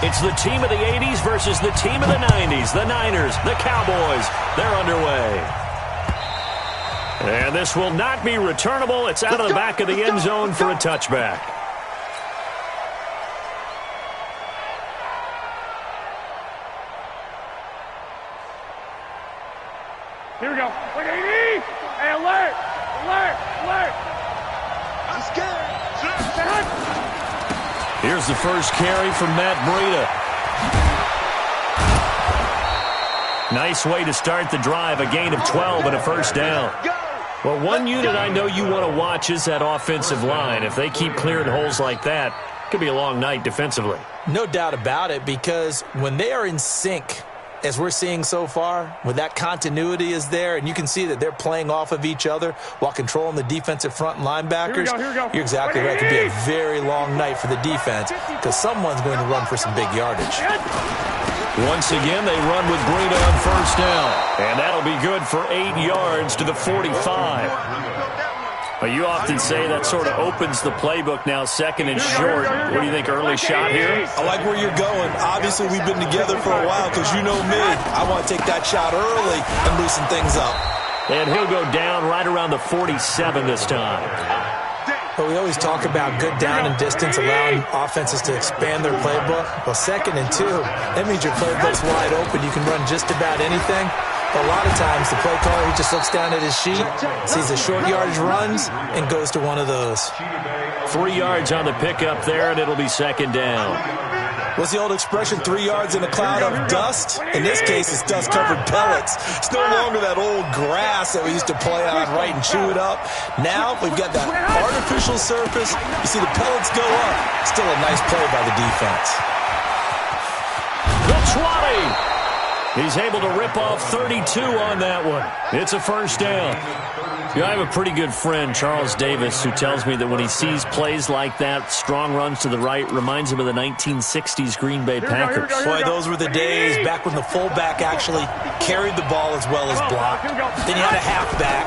It's the team of the 80s versus the team of the 90s. The Niners, the Cowboys, they're underway. And this will not be returnable. It's out of the back of the end zone for a touchback. Here we go. Look at AD. Hey, alert. Alert. Alert. I'm scared. Here's the first carry from Matt Breida. Nice way to start the drive. A gain of 12 and a first down. Well, one unit I know you want to watch is that offensive line. If they keep clearing holes like that, it could be a long night defensively. No doubt about it, because when they are in sync, as we're seeing so far, when that continuity is there, and you can see that they're playing off of each other while controlling the defensive front and linebackers, you're exactly right. It could be a very long night for the defense because someone's going to run for some big yardage. Once again, they run with Breida on first down, and that'll be good for 8 yards to the 45. Well, you often say that sort of opens the playbook now, second and short. What do you think, early shot here? I like where you're going. Obviously, we've been together for a while because you know me. I want to take that shot early and loosen things up. And he'll go down right around the 47 this time. But we always talk about good down and distance, allowing offenses to expand their playbook. Well, second and 2, that means your playbook's wide open. You can run just about anything. A lot of times, the play caller, he just looks down at his sheet, sees the short yardage runs, and goes to one of those. 3 yards on the pickup there, and it'll be second down. What's the old expression, 3 yards in a cloud of dust? In this case, it's dust-covered pellets. It's no longer that old grass that we used to play on, right, and chew it up. Now, we've got that artificial surface. You see the pellets go up. Still a nice play by the defense. The 20. He's able to rip off 32 on that one. It's a first down. You know, I have a pretty good friend, Charles Davis, who tells me that when he sees plays like that, strong runs to the right, reminds him of the 1960s Green Bay Packers. Boy, those were the days back when the fullback actually carried the ball as well as blocked. Then you had a halfback.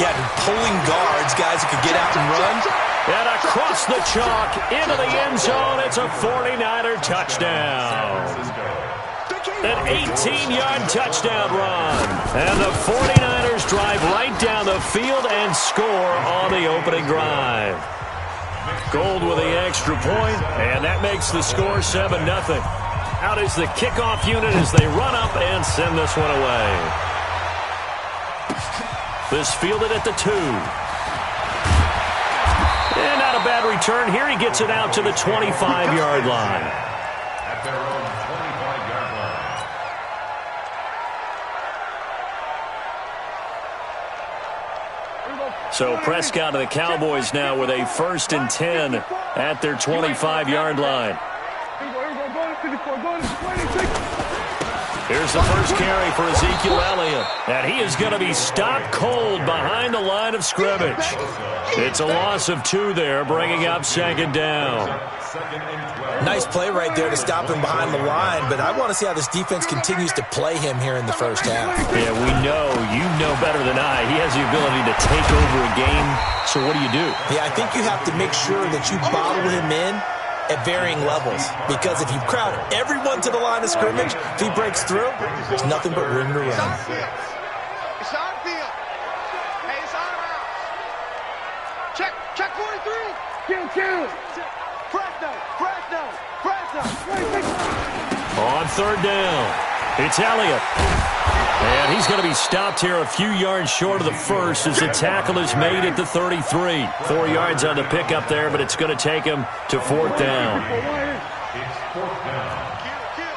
You had pulling guards, guys who could get out and run. And across the chalk, into the end zone, it's a 49er touchdown. An 18-yard touchdown run. And the 49ers drive right down the field and score on the opening drive. Gold with the extra point, and that makes the score 7-0. Out is the kickoff unit as they run up and send this one away. This fielded at the 2. And not a bad return here. He gets it out to the 25-yard line. So Prescott and the Cowboys now with a 1st and 10 at their 25-yard line. Here's the first carry for Ezekiel Elliott. And he is going to be stopped cold behind the line of scrimmage. It's a loss of 2 there, bringing up second down. Nice play right there to stop him behind the line, but I want to see how this defense continues to play him here in the first half. Yeah, we know, you know better than I, he has the ability to take over a game. So what do you do? Yeah, I think you have to make sure that you bottle him in at varying levels, because if you crowd everyone to the line of scrimmage, if he breaks through, there's nothing but room to run. It's on field. Hey, it's on out. Check 43. Kill. On third down, it's Elliott. And he's going to be stopped here a few yards short of the first as the tackle is made at the 33. 4 yards on the pickup there, but it's going to take him to 4th down. It's 4th down.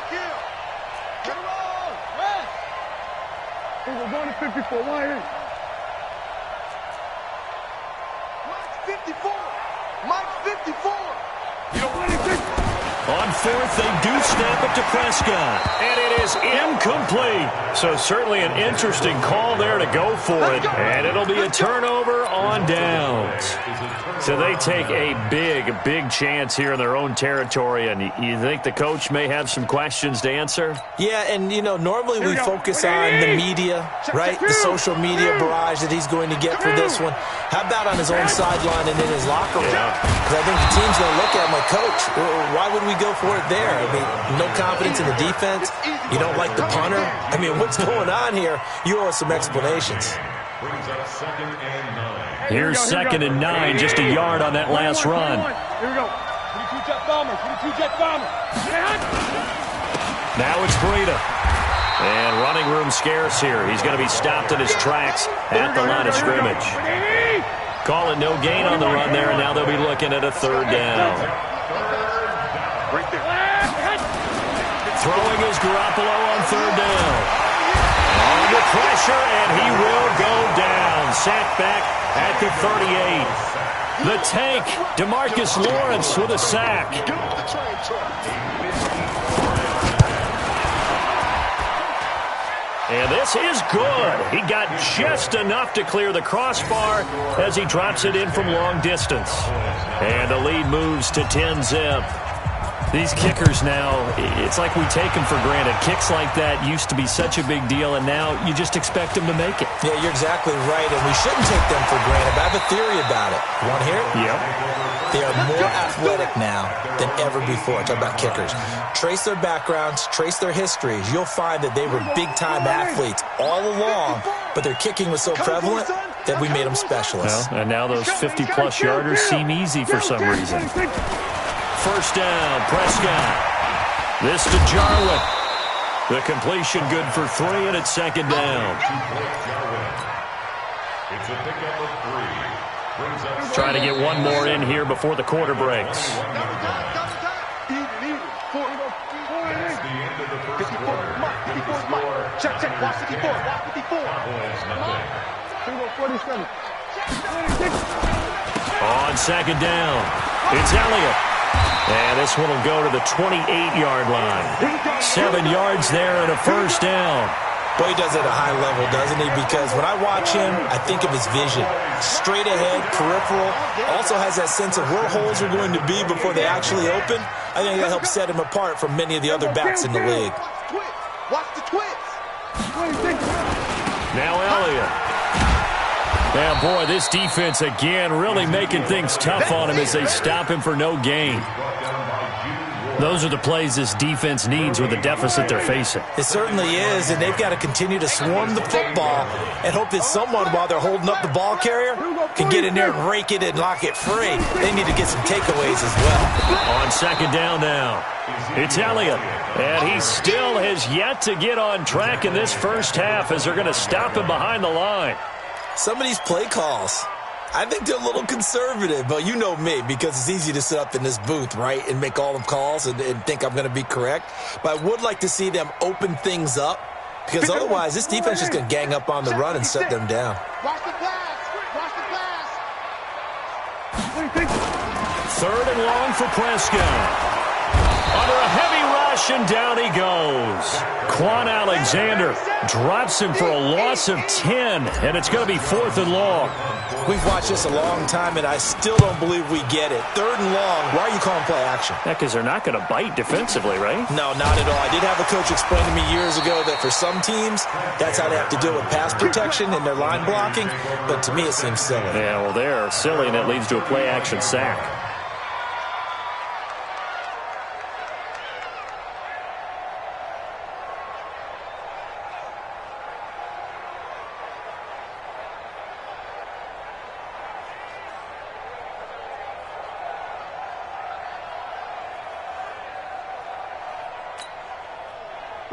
Kill. Get him on. We're going to 54. Why? Mike's 54. You don't want anything. On 4th, they do snap it to Prescott. And it is incomplete. So certainly an interesting call there to go for it. And it'll be a turnover on downs. So they take a big chance here in their own territory, and you think the coach may have some questions to answer? Yeah, and, you know, normally we focus on the media, right, the social media barrage that he's going to get for this one. How about on his own sideline and in his locker room? Because I think the team's going to look at him like, Coach, why would we go for it there? I mean, no confidence in the defense. You don't like the punter. I mean, what's going on here? You owe us some explanations. Here's 2nd and 9, just a yard on that last run. Here we go. 22 jet bombers. 22 jet bombers. Now it's Breida. And running room scarce here. He's going to be stopped in his tracks at the line of scrimmage. Call it no gain on the run there, and now they'll be looking at a 3rd down. Throwing is Garoppolo on 3rd down. Under pressure, and he will go down. Sacked back at the 38. The tank, DeMarcus Lawrence with a sack. And this is good. He got just enough to clear the crossbar as he drops it in from long distance. And the lead moves to 10-zip. These kickers now, it's like we take them for granted. Kicks like that used to be such a big deal, and now you just expect them to make it. Yeah, you're exactly right, and we shouldn't take them for granted, but I have a theory about it. You want to hear it? Yep. They are more athletic now than ever before. Talk about kickers. Trace their backgrounds, trace their histories. You'll find that they were big-time athletes all along, but their kicking was so prevalent that we made them specialists. Well, and now those 50-plus yarders seem easy for some reason. 1st down, Prescott. This to Jarwin. The completion good for 3, and it's 2nd down. Trying to get one more in here before the quarter breaks. Check. Watch 54. Watch 54. On 2nd down, it's Elliott. And this one will go to the 28-yard line. 7 yards there and a 1st down. Boy, he does it at a high level, doesn't he? Because when I watch him, I think of his vision. Straight ahead, peripheral. Also has that sense of where holes are going to be before they actually open. I think that helps set him apart from many of the other backs in the league. Watch the twits. Now Elliott. Now, boy, this defense again really making things tough on him as they stop him for no gain. Those are the plays this defense needs with the deficit they're facing. It certainly is, and they've got to continue to swarm the football and hope that someone, while they're holding up the ball carrier, can get in there and rake it and lock it free. They need to get some takeaways as well. On 2nd down now, it's Elliott, and he still has yet to get on track in this first half as they're going to stop him behind the line. Some of these play calls, I think they're a little conservative, but you know me, because it's easy to sit up in this booth, right, and make all the calls and think I'm going to be correct. But I would like to see them open things up, because otherwise this defense is going to gang up on the run and shut them down. Watch the pass. Watch the pass. 3rd and long for Prescott. Under a heavy rush, and down he goes. Quan Alexander drops him for a loss of 10, and it's going to be 4th and long. We've watched this a long time, and I still don't believe we get it. 3rd and long, why are you calling play action? Yeah, because they're not going to bite defensively, right? No, not at all. I did have a coach explain to me years ago that for some teams, that's how they have to deal with pass protection and their line blocking, but to me it seems silly. Yeah, well, they're silly, and it leads to a play action sack.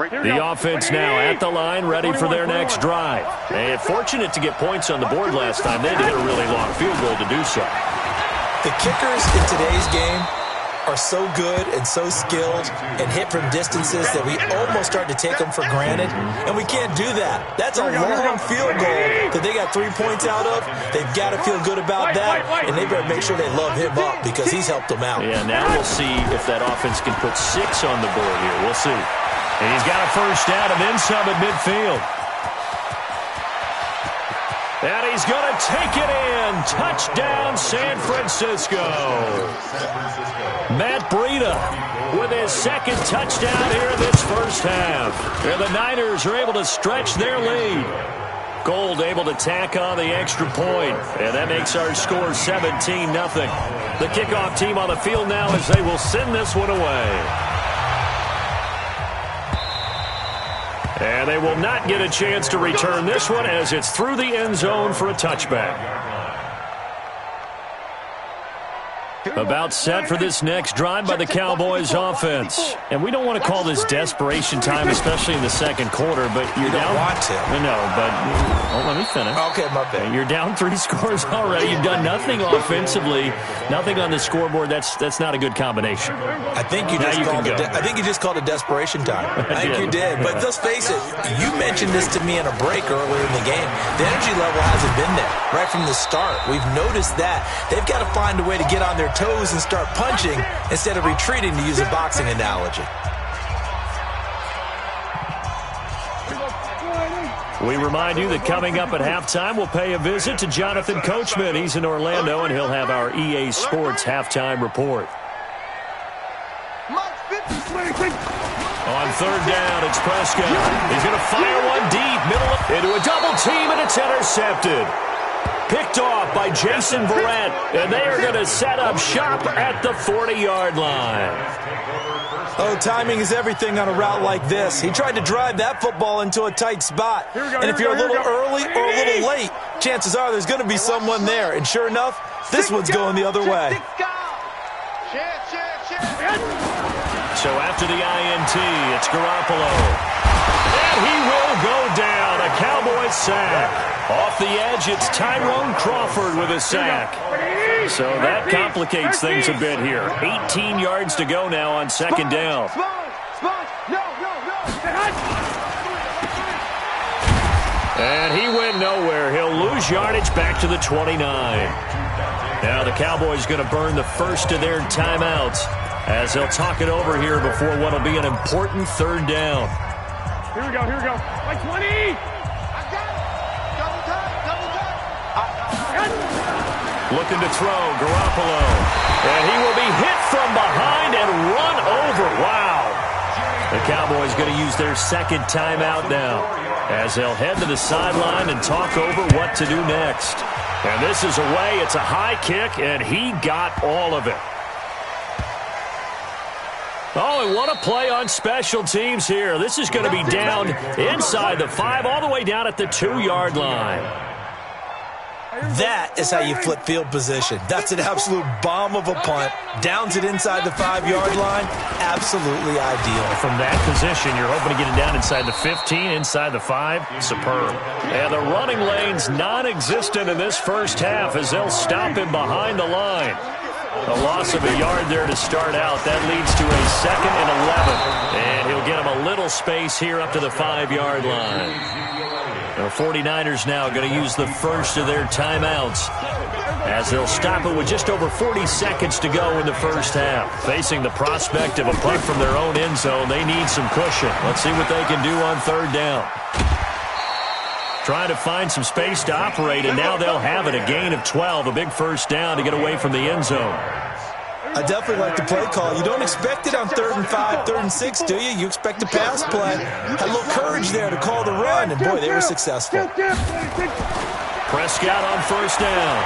The offense now at the line, ready for their next drive. And fortunate to get points on the board last time. They had to hit a really long field goal to do so. The kickers in today's game are so good and so skilled and hit from distances that we almost start to take them for granted, and we can't do that. That's a long field goal that they got 3 points out of. They've got to feel good about that, and they better make sure they love him up because he's helped them out. Yeah, now we'll see if that offense can put 6 on the board here. We'll see. And he's got a 1st down and then some at midfield. And he he's going to take it in. Touchdown, San Francisco. Matt Breida with his second touchdown here in this first half. And the Niners are able to stretch their lead. Gold able to tack on the extra point, and that makes our score 17-0. The kickoff team on the field now as they will send this one away. And they will not get a chance to return this one as it's through the end zone for a touchback. About set for this next drive by the Cowboys offense. And we don't want to call this desperation time, especially in the second quarter, but you're down. You don't want to. No, but let me finish. Okay, my bad. You're down 3 scores already. You've done nothing offensively, nothing on the scoreboard. That's not a good combination. I think you just called it desperation time. I think you did. But let's face it, you mentioned this to me in a break earlier in the game. The energy level hasn't been there right from the start. We've noticed that. They've got to find a way to get on their toes and start punching instead of retreating, to use a boxing analogy. We remind you that coming up at halftime, we'll pay a visit to Jonathan Coachman. He's in Orlando, and he'll have our EA Sports halftime report. On third down, it's Prescott. He's going to fire one deep, into a double team, and it's intercepted. Picked off by Jason Verrett, and they are going to set up shop at the 40-yard line. Oh, timing is everything on a route like this. He tried to drive that football into a tight spot. And if you're a little early or a little late, chances are there's going to be someone there. And sure enough, this one's going the other way. So after the INT, it's Garoppolo. And he will go down. A Cowboys sack. Off the edge, it's Tyrone Crawford with a sack. So that complicates things a bit here. 18 yards to go now on second down. And he went nowhere. He'll lose yardage back to the 29. Now the Cowboys going to burn the first of their timeouts as they'll talk it over here before what will be an important third down. Here we go. Like 20! Looking to throw, Garoppolo. And he will be hit from behind and run over. Wow. The Cowboys going to use their second timeout now as they'll head to the sideline and talk over what to do next. And this is away. It's a high kick, and he got all of it. Oh, and what a play on special teams here. This is going to be down inside the 5, all the way down at the 2-yard line. That is how you flip field position. That's an absolute bomb of a punt. Downs it inside the 5-yard line. Absolutely ideal. From that position, you're hoping to get it down inside the 15, inside the 5. Superb. And the running lane's non-existent in this first half as they'll stop him behind the line. A loss of a yard there to start out. That leads to a 2nd and 11. And he'll get him a little space here up to the 5-yard line. The 49ers now going to use the first of their timeouts as they'll stop it with just over 40 seconds to go in the first half. Facing the prospect of a punt from their own end zone, they need some cushion. Let's see what they can do on third down. Trying to find some space to operate, and now they'll have it. A gain of 12, a big first down to get away from the end zone. I definitely like the play call. You don't expect it on 3rd and 5, 3rd and 6, do you? You expect a pass play. Had a little courage there to call the run, and boy, they were successful. Prescott on first down.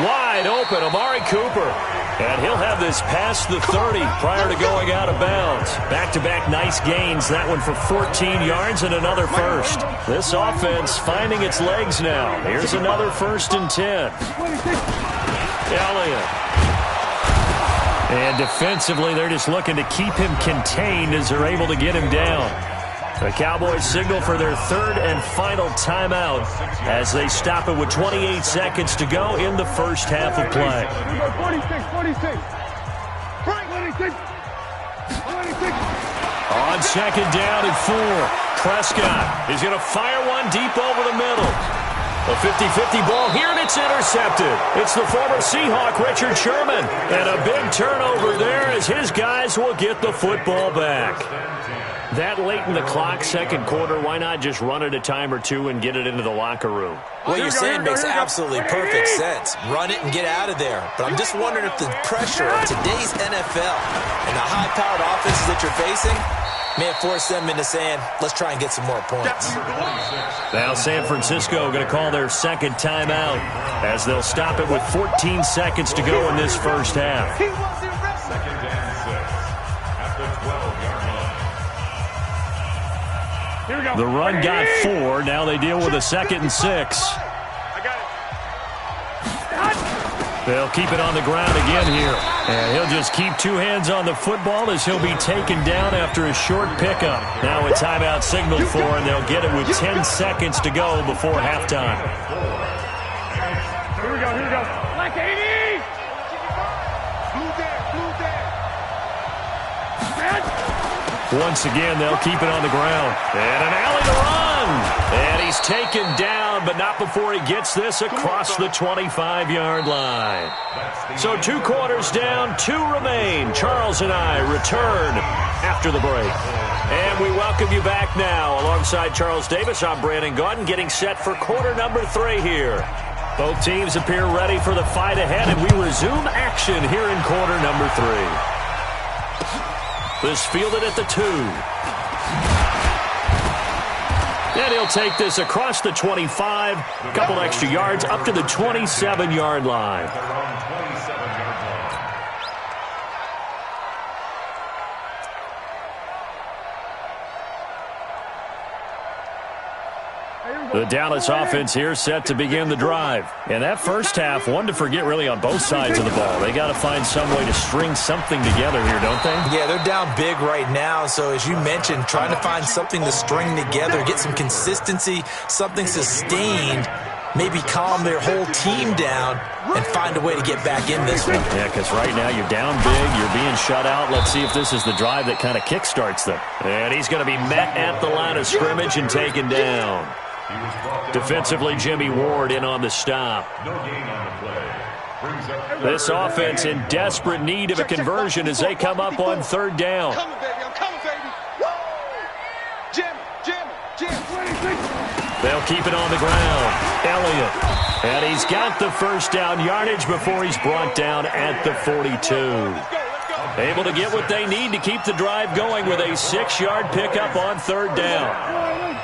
Wide open, Amari Cooper. And he'll have this past the 30 prior to going out of bounds. Back-to-back nice gains. That one for 14 yards and another first. This offense finding its legs now. Here's another 1st and 10. Elliott. And defensively, they're just looking to keep him contained as they're able to get him down. The Cowboys signal for their 3rd and final timeout as they stop it with 28 seconds to go in the first half of play. 46. On second down and 4, Prescott is going to fire one deep over the middle. A 50-50 ball here, and it's intercepted. It's the former Seahawk, Richard Sherman. And a big turnover there as his guys Cowboys will get the football back. That late in the clock, second quarter, why not just run it a time or two and get it into the locker room? What you're saying makes absolutely perfect sense. Run it and get out of there. But I'm just wondering if the pressure of today's NFL and the high-powered offenses that you're facing may have forced them into saying, let's try and get some more points. Now San Francisco going to call their second timeout as they'll stop it with 14 seconds to go in this first half. The run got 4. Now they deal with a 2nd and 6. They'll keep it on the ground again here. And he'll just keep 2 hands on the football as he'll be taken down after a short pickup. Now a timeout signaled for, and they'll get it with 10 seconds to go before halftime. Here we go. Like 80! Once again, they'll keep it on the ground. And an alley to run. And he's taken down, but not before he gets this across the 25-yard line. So 2 quarters down, 2 remain. Charles and I return after the break. And we welcome you back now. Alongside Charles Davis, I'm Brandon Gaudin, getting set for quarter number 3 here. Both teams appear ready for the fight ahead, and we resume action here in quarter number 3. This fielded at the 2. And he'll take this across the 25. A couple extra yards up to the 27-yard line. The Dallas offense here set to begin the drive. And that first half, one to forget really on both sides of the ball. They got to find some way to string something together here, don't they? Yeah, they're down big right now. So as you mentioned, trying to find something to string together, get some consistency, something sustained, maybe calm their whole team down and find a way to get back in this one. Yeah, because right now you're down big, you're being shut out. Let's see if this is the drive that kind of kickstarts them. And he's going to be met at the line of scrimmage and taken down. Defensively, Jimmy Ward in on the stop. This offense in desperate need of a conversion as they come up on 3rd down. I'm coming, baby. Jim. They'll keep it on the ground. Elliott. And he's got the first down yardage before he's brought down at the 42. Able to get what they need to keep the drive going with a 6-yard pickup on 3rd down.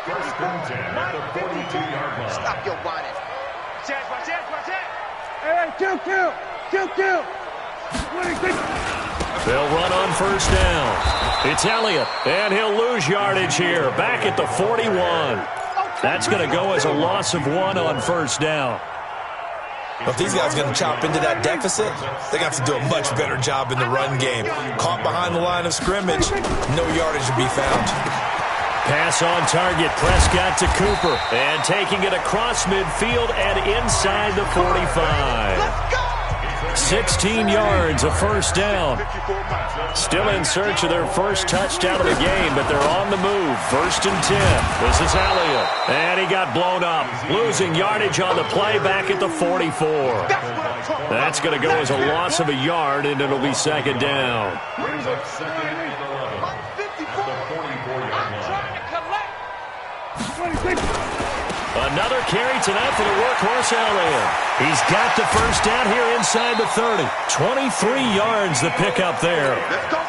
First and 10 at the 42-yard line. Stop your whining. Watch it. Hey, kill. They'll run on 1st down. It's Elliott, and he'll lose yardage here. Back at the 41. That's going to go as a loss of 1 on 1st down. Well, if these guys are going to chop into that deficit, they got to do a much better job in the run game. Caught behind the line of scrimmage, no yardage to be found. Pass on target, Prescott to Cooper. And taking it across midfield and inside the 45. 16 yards, a 1st down. Still in search of their first touchdown of the game, but they're on the move. 1st and 10. This is Elliott. And he got blown up. Losing yardage on the play back at the 44. That's going to go as a loss of a yard, and it'll be 2nd down. Another carry tonight for the workhorse Elliott. He's got the first down here inside the 30. 23 yards the pickup there.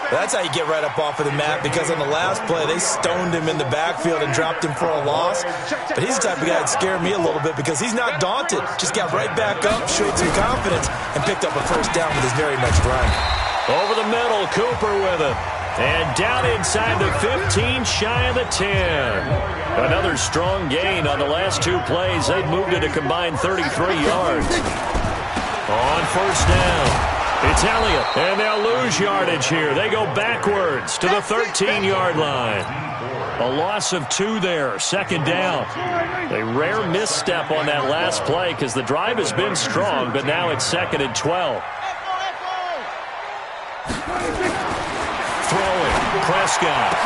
That's how you get right up off of the mat, because on the last play, they stoned him in the backfield and dropped him for a loss. But he's the type of guy that scared me a little bit because he's not daunted. Just got right back up, showed some confidence, and picked up a first down with his very next run. Over the middle, Cooper with it. And down inside the 15, shy of the 10. Another strong gain on the last 2 plays. They've moved it a combined 33 yards. On 1st down, it's Elliott, and they'll lose yardage here. They go backwards to the 13-yard line. A loss of 2 there, 2nd down. A rare misstep on that last play because the drive has been strong, but now it's 2nd and 12. Throwing, Prescott.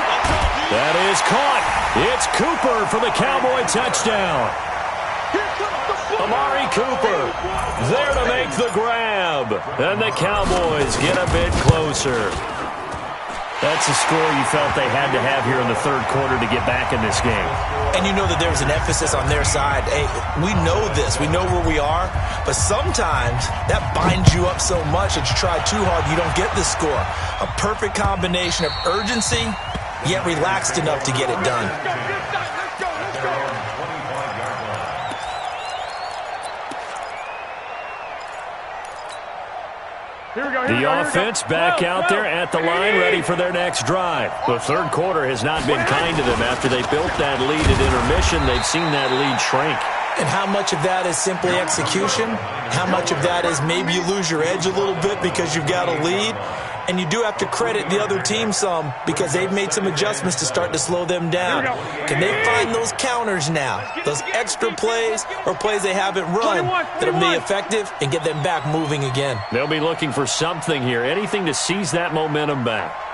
That is caught. It's Cooper for the Cowboy touchdown. Amari Cooper there to make the grab. And the Cowboys get a bit closer. That's a score you felt they had to have here in the third quarter to get back in this game. And you know that there's an emphasis on their side. Hey, we know this. We know where we are. But sometimes that binds you up so much that you try too hard, you don't get the score. A perfect combination of urgency, yet relaxed enough to get it done. The offense back out there at the line, ready for their next drive. The third quarter has not been kind to them. After they built that lead at intermission, they've seen that lead shrink. And how much of that is simply execution? How much of that is maybe you lose your edge a little bit because you've got a lead? And you do have to credit the other team some because they've made some adjustments to start to slow them down. Can they find those counters now, those extra plays or plays they haven't run that'll be effective and get them back moving again? They'll be looking for something here, anything to seize that momentum back.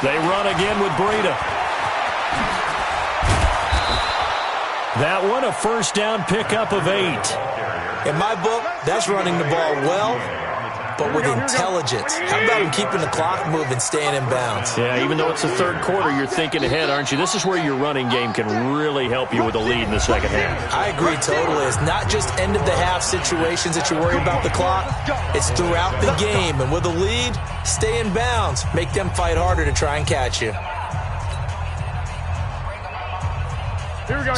They run again with Breida. That one, a first down pickup of 8. In my book, that's running the ball well, but with intelligence. How about him keeping the clock moving, staying in bounds? Yeah, even though it's the third quarter, you're thinking ahead, aren't you? This is where your running game can really help you with a lead in the second half. I agree totally. It's not just end-of-the-half situations that you worry about the clock. It's throughout the game. And with a lead, stay in bounds. Make them fight harder to try and catch you.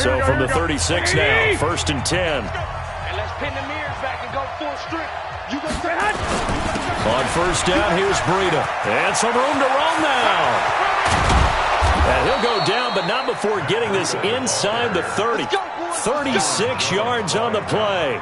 So from the 36 now, 1st and 10. And let's pin the mirrors back and go full strip. You go say On first down, here's Breida. And some room to run now. And he'll go down, but not before getting this inside the 30. 36 yards on the play.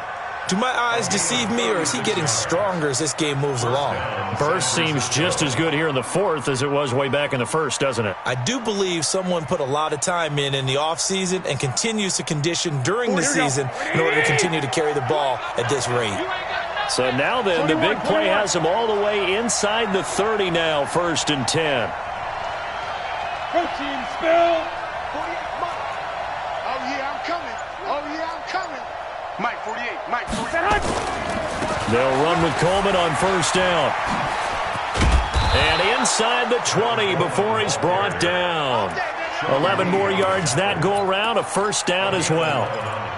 Do my eyes deceive me, or is he getting stronger as this game moves along? Burst seems just as good here in the fourth as it was way back in the first, doesn't it? I do believe someone put a lot of time in the offseason and continues to condition during the season in order to continue to carry the ball at this rate. So now then, the big play has him all the way inside the 30 now, 1st and 10. Protein spill. Oh, yeah, I'm coming. Oh, yeah, I'm coming. Mike 48, Mike 48. They'll run with Coleman on first down. And inside the 20 before he's brought down. 11 more yards that go around, a first down as well.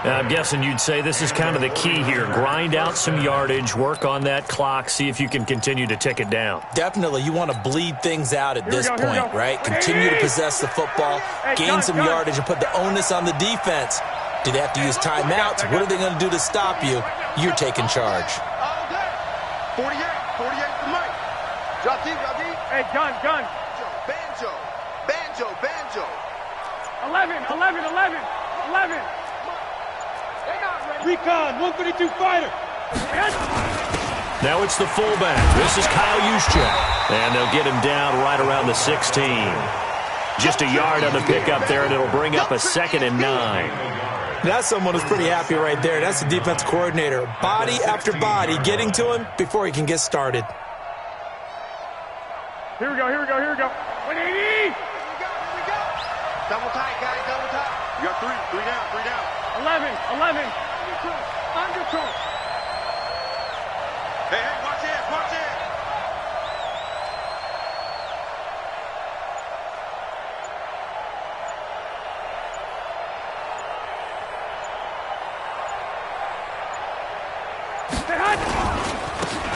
Now, I'm guessing you'd say this is kind of the key here. Grind out some yardage, work on that clock, see if you can continue to tick it down. Definitely, you want to bleed things out at this point, right? Continue to possess the football, gain some yardage, and put the onus on the defense. Do they have to use timeouts? What are they going to do to stop you? You're taking charge. 48 for Mike. Drop deep. Hey, gun. Banjo. 11. Recon, 152 fighter. Now it's the fullback. This is Kyle Juszczyk. And they'll get him down right around the 16. Just a yard on the pickup there, and it'll bring up a 2nd and 9. That's someone who's pretty happy right there. That's the defense coordinator. Body after body getting to him before he can get started. Here we go. 180. Here we go. Double tight, guys, double tight. You got 3 down. 11. Under 2. Hey, watch it.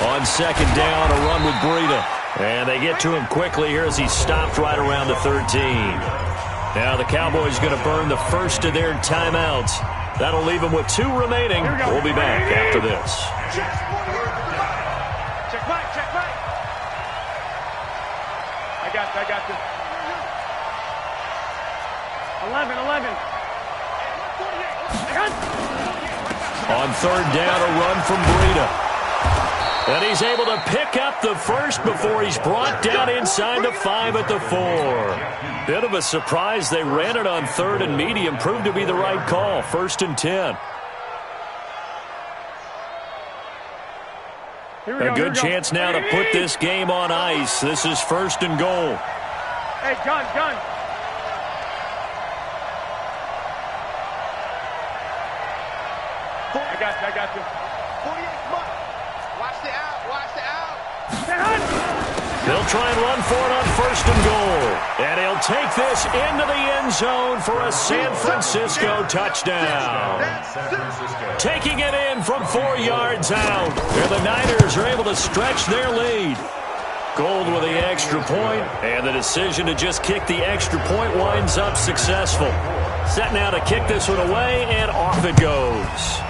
On second down, a run with Breida. And they get to him quickly here as he stopped right around the 13. Now the Cowboys going to burn the first of their timeouts. That'll leave them with 2 remaining. We'll be back after this. Check right. I got this. 11. On third down, a run from Breida. And he's able to pick up the first before he's brought down inside the 5 at the 4. Bit of a surprise. They ran it on 3rd and medium. Proved to be the right call. 1st and 10. A good chance now to put this game on ice. This is 1st and goal. Hey, gun. I got you. 48 months. Watch the out. They'll try and run for it on 1st and goal. And he'll take this into the end zone for a San Francisco touchdown. Taking it in from 4 yards out. And the Niners are able to stretch their lead. Gold with the extra point, and the decision to just kick the extra point winds up successful. Set now to kick this one away, and off it goes.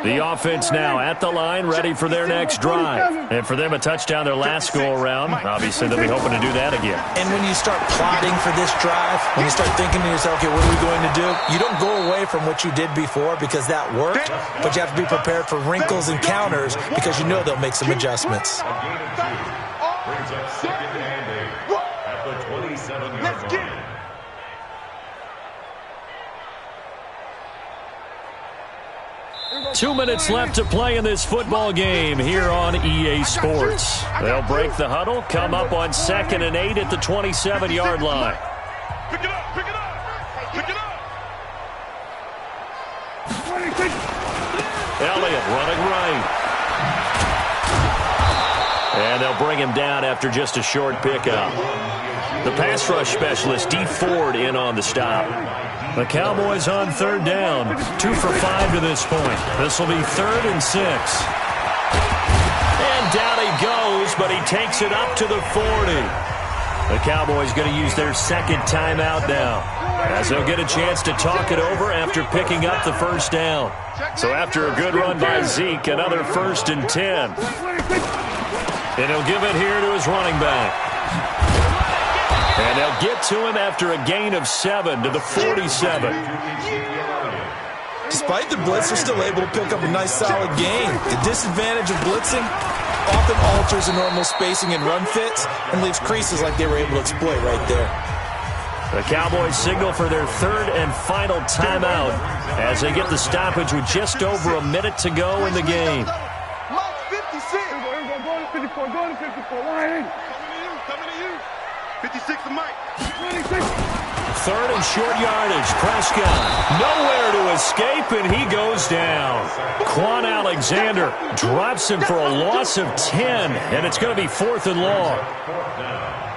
The offense now at the line, ready for their next drive. And for them, a touchdown their last go-around. Obviously, they'll be hoping to do that again. And when you start plotting for this drive, when you start thinking to yourself, okay, what are we going to do? You don't go away from what you did before because that worked, but you have to be prepared for wrinkles and counters because you know they'll make some adjustments. Brings up 2nd and 8 at the 27-yard line. 2 minutes left to play in this football game here on EA Sports. They'll break the huddle, come up on 2nd and 8 at the 27-yard line. Pick it up. Elliott running right. And they'll bring him down after just a short pickup. The pass rush specialist, D. Ford, in on the stop. The Cowboys on 3rd down. 2 for 5 to this point. This will be 3rd and 6. And down he goes, but he takes it up to the 40. The Cowboys going to use their 2nd timeout now, as they'll get a chance to talk it over after picking up the 1st down. So after a good run by Zeke, another 1st and 10. And he'll give it here to his running back. And they'll get to him after a gain of 7 to the 47. Despite the blitz, they're still able to pick up a nice solid gain. The disadvantage of blitzing often alters the normal spacing and run fits and leaves creases like they were able to exploit right there. The Cowboys signal for their 3rd and final timeout as they get the stoppage with just over a minute to go in the game. 56 to Mike. 3rd and short yardage. Prescott nowhere to escape, and he goes down. Quan Alexander drops him for a loss of 10, and it's going to be 4th and long.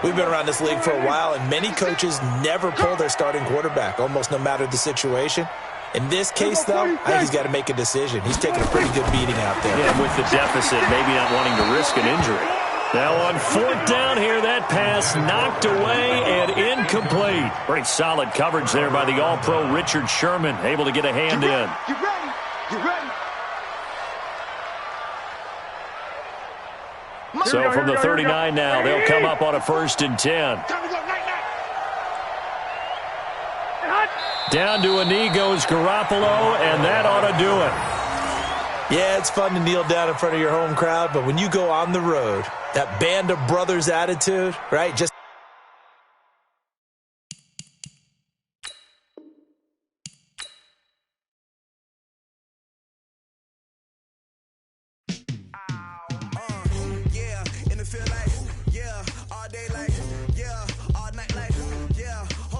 We've been around this league for a while, and many coaches never pull their starting quarterback, almost no matter the situation. In this case, though, I think he's got to make a decision. He's taking a pretty good beating out there. Yeah, with the deficit, maybe not wanting to risk an injury. Now on 4th down here, that pass knocked away and incomplete. Very solid coverage there by the All-Pro Richard Sherman, able to get a hand in. You ready? So from the 39 now, they'll come up on a 1st and 10. Down to a knee goes Garoppolo, and that ought to do it. Yeah, it's fun to kneel down in front of your home crowd, but when you go on the road, that band of brothers attitude, right? Just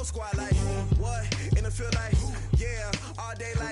squad like what in the field like all day like